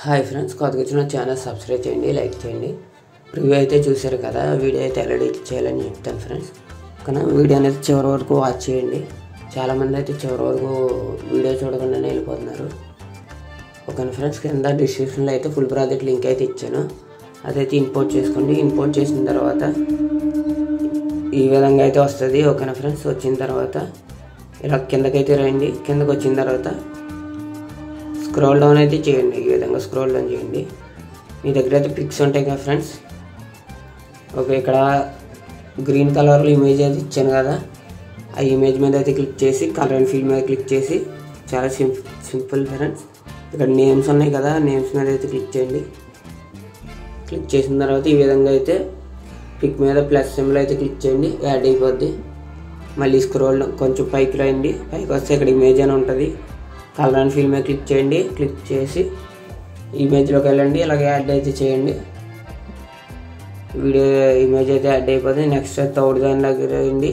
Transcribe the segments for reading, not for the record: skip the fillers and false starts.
Hi friends, కొత్తగా వచ్చిన channel subscribe చేయండి, లైక్ చేయండి. రివ్యూ అయితే చూశారు కదా, వీడియో అయితే ఎలా ఎడిట్ చేయాలని చెప్తాను ఫ్రెండ్స్. కానీ వీడియో అనేది చివరి వరకు వాచ్ చేయండి. చాలామంది అయితే చివరి వరకు వీడియో చూడకుండానే వెళ్ళిపోతున్నారు. ఓకేనా ఫ్రెండ్స్, కింద డిస్క్రిప్షన్లో అయితే ఫుల్ ప్రాజెక్ట్ లింక్ అయితే ఇచ్చాను, అదైతే ఇంపోర్ట్ చేసుకోండి. ఇంపోర్ట్ చేసిన తర్వాత ఈ విధంగా అయితే వస్తుంది. ఓకేనా ఫ్రెండ్స్, వచ్చిన తర్వాత ఇలా కిందకైతే రండి. కిందకు వచ్చిన తర్వాత స్క్రోల్ డౌన్ అయితే చేయండి. ఈ విధంగా స్క్రోల్ డౌన్ చేయండి. మీ దగ్గర అయితే పిక్స్ ఉంటాయి కదా ఫ్రెండ్స్. ఓకే, ఇక్కడ గ్రీన్ కలర్లో ఇమేజ్ అయితే ఇచ్చాను కదా, ఆ ఇమేజ్ మీద అయితే క్లిక్ చేసి కలర్ అండ్ ఫీల్ మీద క్లిక్ చేసి చాలా సింపుల్ ఫ్రెండ్స్. ఇక్కడ నేమ్స్ ఉన్నాయి కదా, నేమ్స్ మీద అయితే క్లిక్ చేయండి. క్లిక్ చేసిన తర్వాత ఈ విధంగా అయితే పిక్ మీద ప్లస్ సింబల్ అయితే క్లిక్ చేయండి, యాడ్ అయిపోద్ది. మళ్ళీ స్క్రోల్ కొంచెం పైకి రండి. పైకి వస్తే ఇక్కడ ఇమేజ్ అని ఉంటుంది, కలర్ అండ్ ఫీల్ మీద క్లిక్ చేయండి. క్లిక్ చేసి ఇమేజ్లోకి వెళ్ళండి, ఇలాగ యాడ్ అయితే చేయండి. వీడియో ఇమేజ్ అయితే యాడ్ అయిపోతుంది. నెక్స్ట్ థర్డ్ దాని దగ్గర రండి,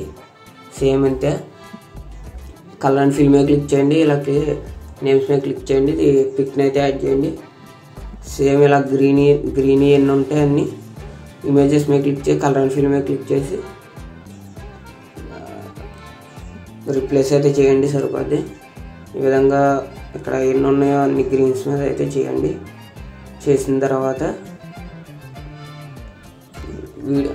సేమ్ అంతే. కలర్ అండ్ ఫీల్ మీద క్లిక్ చేయండి, ఇలా నేమ్స్ మీద క్లిక్ చేయండి. పిక్ని అయితే యాడ్ చేయండి. సేమ్ ఇలా గ్రీన్ ఎన్ని ఉంటాయి అన్ని ఇమేజెస్ మీద క్లిక్ చేసి కలర్ అండ్ ఫీల్ మీద క్లిక్ చేసి రీప్లేస్ అయితే చేయండి, సరిపోద్ది. ఈ విధంగా ఇక్కడ ఎన్ని ఉన్నాయో అన్ని గ్రీన్స్ మీద అయితే చేయండి. చేసిన తర్వాత వీడియో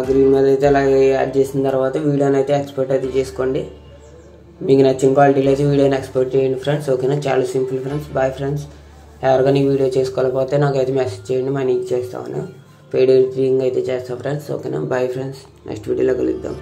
గ్రీన్ మీద అయితే అలాగే యాడ్ చేసిన తర్వాత వీడియోని అయితే ఎక్స్పోర్ట్ అయితే చేసుకోండి. మీకు నచ్చిన క్వాలిటీలో అయితే వీడియోని ఎక్స్పోర్ట్ చేయండి ఫ్రెండ్స్. ఓకేనా, చాలా సింపుల్ ఫ్రెండ్స్. Bye friends. ఎవరికైనా ఈ వీడియో చేసుకోలేకపోతే నాకైతే మెసేజ్ చేయండి, మనీ చేస్తాను. పెయిడ్ ఎడిటింగ్ అయితే చేస్తాను ఫ్రెండ్స్. ఓకేనా, బాయ్ ఫ్రెండ్స్. నెక్స్ట్ వీడియోలో కలుద్దాం.